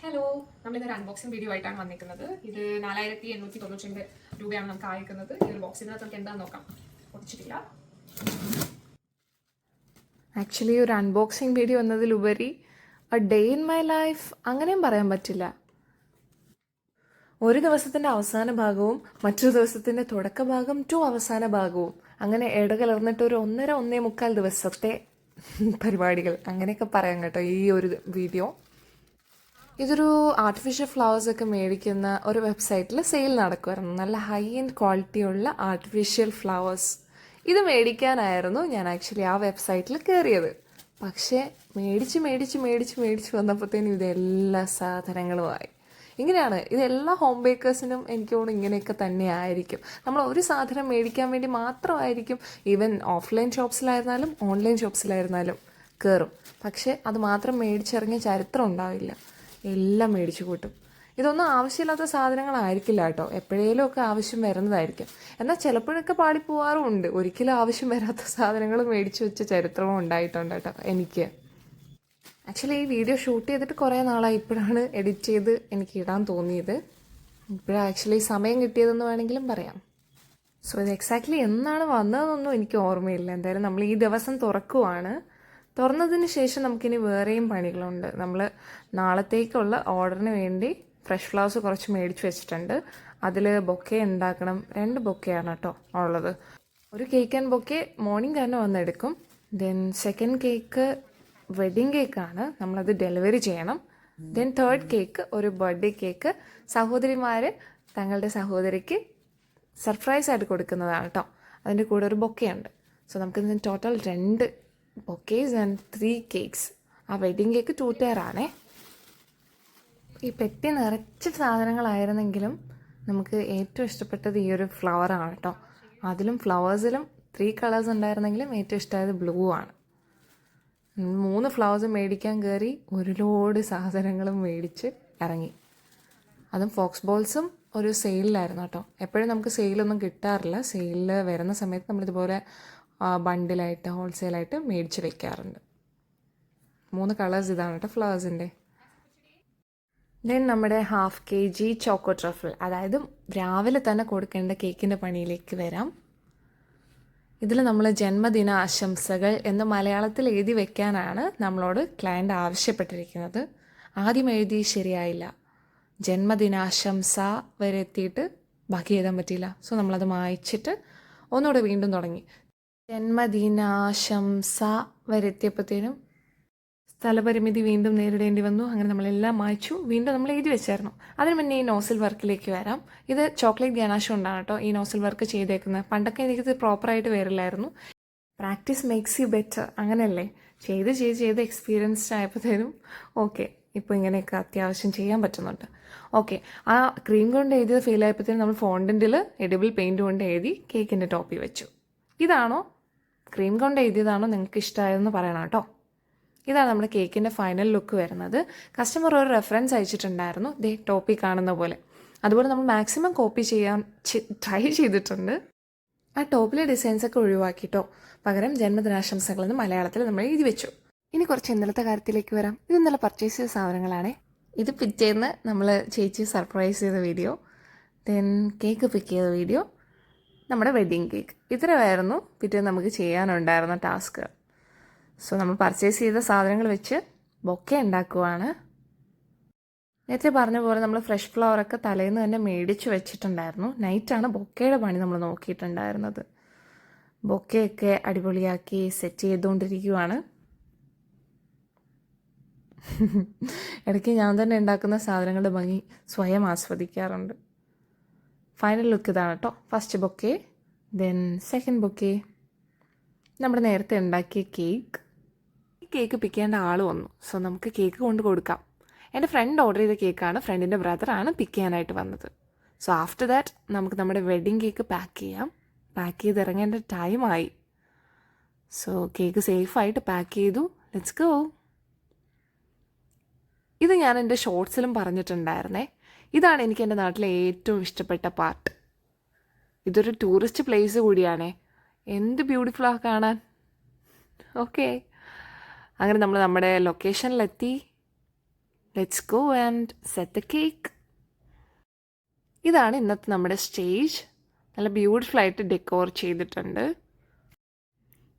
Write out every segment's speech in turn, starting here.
Hello, നമ്മളിന്നൊരു unboxing video ആയിട്ടാണ് വന്നിരിക്കുന്നത്. ഇത് 4892 രൂപയാണ് നമുക്ക് അയക്കുന്നത്. ഈ ഒരു ബോക്സിനകത്ത് നമുക്ക് എന്താണെന്ന് നോക്കാം. പൊട്ടിച്ചിട്ടില്ല. ആക്ച്വലി ഒരു അൺബോക്സിംഗ് വീഡിയോ എന്നതിലുപരി ഡേ ഇൻ മൈ ലൈഫ് അങ്ങനെയും പറയാൻ പറ്റില്ല. ഒരു ദിവസത്തിൻ്റെ അവസാന ഭാഗവും മറ്റൊരു ദിവസത്തിൻ്റെ തുടക്ക ഭാഗം ടു അവസാന ഭാഗവും അങ്ങനെ ഇടകലർന്നിട്ട് ഒരു 1.5 ദിവസത്തെ പരിപാടികൾ അങ്ങനെയൊക്കെ പറയാം കേട്ടോ ഈ ഒരു വീഡിയോ. ഇതൊരു ആർട്ടിഫിഷ്യൽ ഫ്ലവേഴ്സ് ഒക്കെ മേടിക്കുന്ന ഒരു വെബ്സൈറ്റിൽ സെയിൽ നടക്കുമായിരുന്നു. നല്ല ഹൈ എൻഡ് ക്വാളിറ്റിയുള്ള ആർട്ടിഫിഷ്യൽ ഫ്ലവേഴ്സ് ഇത് മേടിക്കാനായിരുന്നു ഞാൻ ആക്ച്വലി ആ വെബ്സൈറ്റിൽ കയറിയത്. പക്ഷേ മേടിച്ച് വന്നപ്പോഴത്തേനും ഇതെല്ലാ സാധനങ്ങളുമായി. ഇങ്ങനെയാണ് ഇതെല്ലാ ഹോം ബേക്കേഴ്സിനും എനിക്ക് തോന്നുന്നു ഇങ്ങനെയൊക്കെ തന്നെ ആയിരിക്കും. നമ്മൾ ഒരു സാധനം മേടിക്കാൻ വേണ്ടി മാത്രമായിരിക്കും ഈവൻ ഓഫ്ലൈൻ ഷോപ്സിലായിരുന്നാലും ഓൺലൈൻ ഷോപ്സിലായിരുന്നാലും കയറും. പക്ഷേ അത് മാത്രം മേടിച്ചിറങ്ങിയ ചരിത്രം ഉണ്ടാവില്ല. എല്ലാം മേടിച്ചു കൂട്ടും. ഇതൊന്നും ആവശ്യമില്ലാത്ത സാധനങ്ങളായിരിക്കില്ല കേട്ടോ, എപ്പോഴേലും ഒക്കെ ആവശ്യം വരുന്നതായിരിക്കും. എന്നാൽ ചിലപ്പോഴൊക്കെ പാടിപ്പോവാറുമുണ്ട്. ഒരിക്കലും ആവശ്യം വരാത്ത സാധനങ്ങൾ മേടിച്ചു വെച്ച ചരിത്രവും ഉണ്ടായിട്ടുണ്ട് കേട്ടോ എനിക്ക്. ആക്ച്വലി ഈ വീഡിയോ ഷൂട്ട് ചെയ്തിട്ട് കുറേ നാളായി. ഇപ്പോഴാണ് എഡിറ്റ് ചെയ്ത് എനിക്ക് ഇടാൻ തോന്നിയത്. ഇപ്പോഴാണ് ആക്ച്വലി സമയം കിട്ടിയതെന്ന് വേണമെങ്കിലും പറയാം. സോ ഇത് എക്സാക്ട്ലി എന്നാണ് വന്നതെന്നൊന്നും എനിക്ക് ഓർമ്മയില്ല. എന്തായാലും നമ്മൾ ഈ ദിവസം തുറക്കുവാണ്. തുറന്നതിന് ശേഷം നമുക്കിനി വേറെയും പണികളുണ്ട്. നമ്മൾ നാളത്തേക്കുള്ള ഓർഡറിന് വേണ്ടി ഫ്രഷ് ഫ്ലവേഴ്സ് കുറച്ച് മേടിച്ച് വെച്ചിട്ടുണ്ട്. അതിൽ ബൊക്കെ ഉണ്ടാക്കണം. 2 ബൊക്കെയാണ് കേട്ടോ ഉള്ളത്. ഒരു കേക്ക് ആൻഡ് ബൊക്കെ മോർണിംഗ് തന്നെ വന്നെടുക്കും. ദെൻ സെക്കൻഡ് കേക്ക് വെഡിങ് കേക്കാണ്, നമ്മളത് ഡെലിവറി ചെയ്യണം. ദെൻ തേർഡ് കേക്ക് ഒരു ബർത്ത്ഡേ കേക്ക് സഹോദരിമാർ തങ്ങളുടെ സഹോദരിക്ക് സർപ്രൈസ് ആയിട്ട് കൊടുക്കുന്നതാണ് കേട്ടോ. അതിൻ്റെ കൂടെ ഒരു ബൊക്കെയുണ്ട്. സോ നമുക്കിന്ന് ടോട്ടൽ 2 ബൊക്കേസ് ആൻഡ് 3 കേക്ക്സ്. ആ വെഡിങ് കേക്ക് 2 ടയർ ആണേ. ഈ പെട്ടി നിറച്ച സാധനങ്ങളായിരുന്നെങ്കിലും നമുക്ക് ഏറ്റവും ഇഷ്ടപ്പെട്ടത് ഈ ഒരു ഫ്ലവറാണ് കേട്ടോ. അതിലും ഫ്ലവേഴ്സിലും 3 കളേഴ്സ് ഉണ്ടായിരുന്നെങ്കിലും ഏറ്റവും ഇഷ്ടമായത് ബ്ലൂ ആണ്. 3 ഫ്ലവേഴ്സ് മേടിക്കാൻ കയറി ഒരു ലോഡ് സാധനങ്ങളും മേടിച്ച് ഇറങ്ങി. അതും ഫോക്സ് ബോൾസും ഒരു സെയിലിലായിരുന്നു കേട്ടോ. എപ്പോഴും നമുക്ക് സെയിലൊന്നും കിട്ടാറില്ല. സെയിലിൽ വരുന്ന സമയത്ത് നമ്മളിതുപോലെ ബണ്ടിലായിട്ട് ഹോൾസെയിലായിട്ട് മേടിച്ച് വെക്കാറുണ്ട്. 3 കളേഴ്സ് ഇതാണ് കേട്ടോ ഫ്ലവേഴ്സിൻ്റെ. ദെൻ നമ്മുടെ 1/2 kg ചോക്കോ ട്രഫിൾ, അതായത് രാവിലെ തന്നെ കൊടുക്കേണ്ട കേക്കിൻ്റെ പണിയിലേക്ക് വരാം. ഇതിൽ നമ്മൾ ജന്മദിന ആശംസകൾ എന്ന് മലയാളത്തിൽ എഴുതി വെക്കാനാണ് നമ്മളോട് ക്ലയൻറ്റ് ആവശ്യപ്പെട്ടിരിക്കുന്നത്. ആദ്യം എഴുതി ശരിയായില്ല, ജന്മദിനാശംസ വരെ എത്തിയിട്ട് ബാക്കി എഴുതാൻ പറ്റിയില്ല. സോ നമ്മളത് മായ്ച്ചിട്ട് ഒന്നുകൂടെ വീണ്ടും തുടങ്ങി. ജന്മദിനാശംസ വരെ എത്തിയപ്പോഴത്തേനും സ്ഥലപരിമിതി വീണ്ടും നേരിടേണ്ടി വന്നു. അങ്ങനെ നമ്മളെല്ലാം മായ്ച്ചു, വീണ്ടും നമ്മൾ എഴുതി വെച്ചായിരുന്നു. അതിന് മുന്നേ ഈ നോസിൽ വർക്കിലേക്ക് വരാം. ഇത് ചോക്ലേറ്റ് ഗനാഷ് കൊണ്ടാണ് കേട്ടോ ഈ നോസിൽ വർക്ക് ചെയ്തേക്കുന്നത്. പണ്ടൊക്കെ എനിക്കിത് പ്രോപ്പറായിട്ട് വരില്ലായിരുന്നു. പ്രാക്ടീസ് മേക്സ് യു ബെറ്റർ, അങ്ങനെയല്ലേ? ചെയ്ത് എക്സ്പീരിയൻസ്ഡ് ആയപ്പോഴത്തേനും ഓക്കെ, ഇപ്പോൾ ഇങ്ങനെയൊക്കെ അത്യാവശ്യം ചെയ്യാൻ പറ്റുന്നുണ്ട്. ഓക്കെ, ആ ക്രീം കൊണ്ട് എഴുതിയത് ഫെയിൽ ആയപ്പോഴത്തേനും നമ്മൾ ഫോണ്ടൻറ്റിൽ എഡിബിൾ പെയിൻറ്റ് കൊണ്ട് എഴുതി കേക്കിൻ്റെ ടോപ്പിൽ വെച്ചു. ഇതാണോ ക്രീം കൊണ്ട് എഴുതിയതാണോ നിങ്ങൾക്ക് ഇഷ്ടമായതെന്ന് പറയണം കേട്ടോ. ഇതാണ് നമ്മുടെ കേക്കിൻ്റെ ഫൈനൽ ലുക്ക് വരുന്നത്. കസ്റ്റമർ ഒരു റെഫറൻസ് അയച്ചിട്ടുണ്ടായിരുന്നു, ദേ ടോപ്പിൽ കാണുന്ന പോലെ. അതുപോലെ നമ്മൾ മാക്സിമം കോപ്പി ചെയ്യാൻ ട്രൈ ചെയ്തിട്ടുണ്ട്. ആ ടോപ്പിലെ ഡിസൈൻസൊക്കെ ഒഴിവാക്കിയിട്ടോ, പകരം ജന്മദിനാശംസകളെന്ന് മലയാളത്തിൽ നമ്മൾ എഴുതി വെച്ചു. ഇനി കുറച്ച് ഇന്നലത്തെ കാര്യത്തിലേക്ക് വരാം. ഇത് ഇന്നലെ പർച്ചേസ് ചെയ്ത സാധനങ്ങളാണേ. ഇത് പിറ്റേന്ന് നമ്മൾ ചേച്ചി സർപ്രൈസ് ചെയ്ത വീഡിയോ, ദെൻ കേക്ക് പിക്ക് ചെയ്ത വീഡിയോ, നമ്മുടെ വെഡ്ഡിങ് കേക്ക്. ഇത്രയായിരുന്നു പിറ്റേന്ന് നമുക്ക് ചെയ്യാനുണ്ടായിരുന്ന ടാസ്ക്. സോ നമ്മൾ പർച്ചേസ് ചെയ്ത സാധനങ്ങൾ വെച്ച് ബൊക്കെ ഉണ്ടാക്കുവാണ്. നേരത്തെ പറഞ്ഞ പോലെ നമ്മൾ ഫ്രഷ് ഫ്ലവറൊക്കെ തലേന്ന് തന്നെ മേടിച്ച് വെച്ചിട്ടുണ്ടായിരുന്നു. നൈറ്റാണ് ബൊക്കയുടെ പണി നമ്മൾ നോക്കിയിട്ടുണ്ടായിരുന്നത്. ബൊക്കയൊക്കെ അടിപൊളിയാക്കി സെറ്റ് ചെയ്തുകൊണ്ടിരിക്കുവാണ്. ഇടയ്ക്ക് ഞാൻ തന്നെ ഉണ്ടാക്കുന്ന സാധനങ്ങളുടെ ഭംഗി സ്വയം ആസ്വദിക്കാറുണ്ട്. ഫൈനൽ ലുക്ക് ഇതാണ് കേട്ടോ. First bouquet, then second bouquet, നമ്മുടെ നേരത്തെ ഉണ്ടാക്കിയ കേക്ക്. ഈ കേക്ക് പിക്ക് ചെയ്യേണ്ട ആൾ വന്നു. സോ നമുക്ക് കേക്ക് കൊണ്ട് കൊടുക്കാം. എൻ്റെ ഫ്രണ്ട് ഓർഡർ ചെയ്ത കേക്കാണ്, ഫ്രണ്ടിൻ്റെ ബ്രദറാണ് പിക്ക് ചെയ്യാനായിട്ട് വന്നത്. സോ ആഫ്റ്റർ ദാറ്റ് നമുക്ക് നമ്മുടെ വെഡ്ഡിങ് കേക്ക് പാക്ക് ചെയ്യാം. പാക്ക് ചെയ്ത് ഇറങ്ങേണ്ട ടൈമായി. സോ കേക്ക് സേഫായിട്ട് പാക്ക് ചെയ്തു. Let's go. ഇത് ഞാൻ എൻ്റെ ഷോർട്സിലും പറഞ്ഞിട്ടുണ്ടായിരുന്നേ. ഇതാണ് എനിക്ക് എൻ്റെ നാട്ടിലെ ഏറ്റവും ഇഷ്ടപ്പെട്ട പാർട്ട്. ഇതൊരു ടൂറിസ്റ്റ് പ്ലേസ് കൂടിയാണേ. എന്ത് ബ്യൂട്ടിഫുള്ളാണ് കാണാൻ. ഓക്കെ, അങ്ങനെ നമ്മൾ നമ്മുടെ ലൊക്കേഷനിലെത്തി. Let's go and set the cake. ഇതാണ് ഇന്നത്തെ നമ്മുടെ സ്റ്റേജ്. നല്ല ബ്യൂട്ടിഫുൾ ആയിട്ട് ഡെക്കോർ ചെയ്തിട്ടുണ്ട്.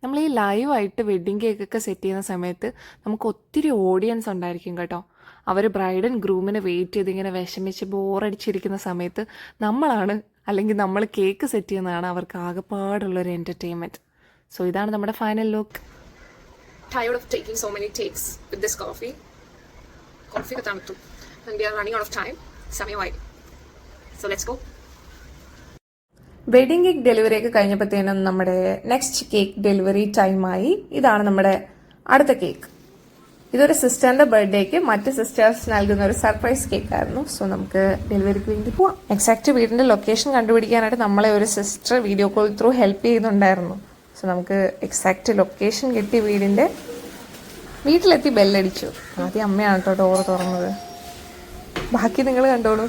നമ്മൾ ഈ ലൈവായിട്ട് വെഡ്ഡിങ് കേക്കൊക്കെ സെറ്റ് ചെയ്യുന്ന സമയത്ത് നമുക്ക് ഒത്തിരി ഓഡിയൻസ് ഉണ്ടായിരിക്കും കേട്ടോ. അവർ ബ്രൈഡ് ആൻഡ് ഗ്രൂമിനെ വെയിറ്റ് ചെയ്ത് ഇങ്ങനെ വിഷമിച്ച് ബോറടിച്ചിരിക്കുന്ന സമയത്ത് നമ്മളാണ്, അല്ലെങ്കിൽ നമ്മൾ കേക്ക് സെറ്റ് ചെയ്യുന്നതാണ് അവർക്ക് ആകെപ്പാടുള്ളൊരു എൻ്റർടൈൻമെൻറ്റ്. സോ ഇതാണ് നമ്മുടെ final look. Tired of taking so many takes with this coffee. Coffee ka tantu. And we are running out of time. സമയമായി. So let's go. Wedding cake delivery ഒക്കെ കഴിഞ്ഞപ്പോഴത്തേനും നമ്മുടെ next cake delivery ടൈമായി. ഇതാണ് നമ്മുടെ അടുത്ത കേക്ക്. ഇതൊരു സിസ്റ്ററിന്റെ ബർത്ത്ഡേക്ക് മറ്റ് സിസ്റ്റേഴ്സ് നൽകുന്ന ഒരു സർപ്രൈസ് കേക്ക് ആയിരുന്നു. സോ നമുക്ക് ഡെലിവറിക്ക് വേണ്ടി പോവാം. എക്സാക്ട് വീടിന്റെ ലൊക്കേഷൻ കണ്ടുപിടിക്കാനായിട്ട് നമ്മളെ ഒരു sister video call through help ചെയ്യുന്നുണ്ടായിരുന്നു. സോ നമുക്ക് എക്സാക്റ്റ് ലൊക്കേഷൻ കിട്ടി. വീട്ടിലെത്തി ബെല്ലടിച്ചു. ആദ്യം അമ്മയാണ് കേട്ടോ ഡോർ തുറന്നത്. ബാക്കി നിങ്ങൾ കണ്ടോളൂ.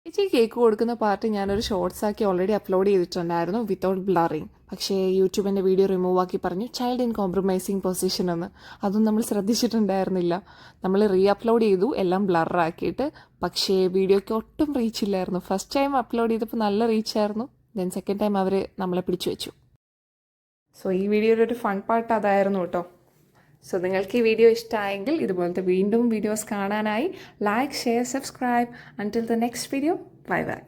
ചേച്ചി കേക്ക് കൊടുക്കുന്ന പാർട്ട് ഞാനൊരു ഷോർട്സ് ആക്കി ഓൾറെഡി അപ്ലോഡ് ചെയ്തിട്ടുണ്ടായിരുന്നു വിത്തൗട്ട് ബ്ലറിങ്. പക്ഷേ യൂട്യൂബിൻ്റെ വീഡിയോ റിമൂവ് ആക്കി പറഞ്ഞു ചൈൽഡ് ഇൻ കോംപ്രമൈസിങ് പൊസിഷൻ എന്ന്. അതൊന്നും നമ്മൾ ശ്രദ്ധിച്ചിട്ടുണ്ടായിരുന്നില്ല. നമ്മൾ റീ അപ്ലോഡ് ചെയ്തു എല്ലാം ബ്ലറാക്കിയിട്ട്. പക്ഷേ വീഡിയോയ്ക്ക് ഒട്ടും റീച്ച് ഇല്ലായിരുന്നു. ഫസ്റ്റ് ടൈം അപ്ലോഡ് ചെയ്തപ്പോൾ നല്ല റീച്ചായിരുന്നു. ദെൻ സെക്കൻഡ് ടൈം അവർ നമ്മളെ പിടിച്ചു വെച്ചു. സോ ഈ വീഡിയോയുടെ ഒരു ഫൺ പാർട്ട് അതായിരുന്നു കേട്ടോ. സോ നിങ്ങൾക്ക് ഈ വീഡിയോ ഇഷ്ടമായെങ്കിൽ ഇതുപോലത്തെ വീണ്ടും വീഡിയോസ് കാണാനായി like, share, subscribe. Until the next video, bye bye.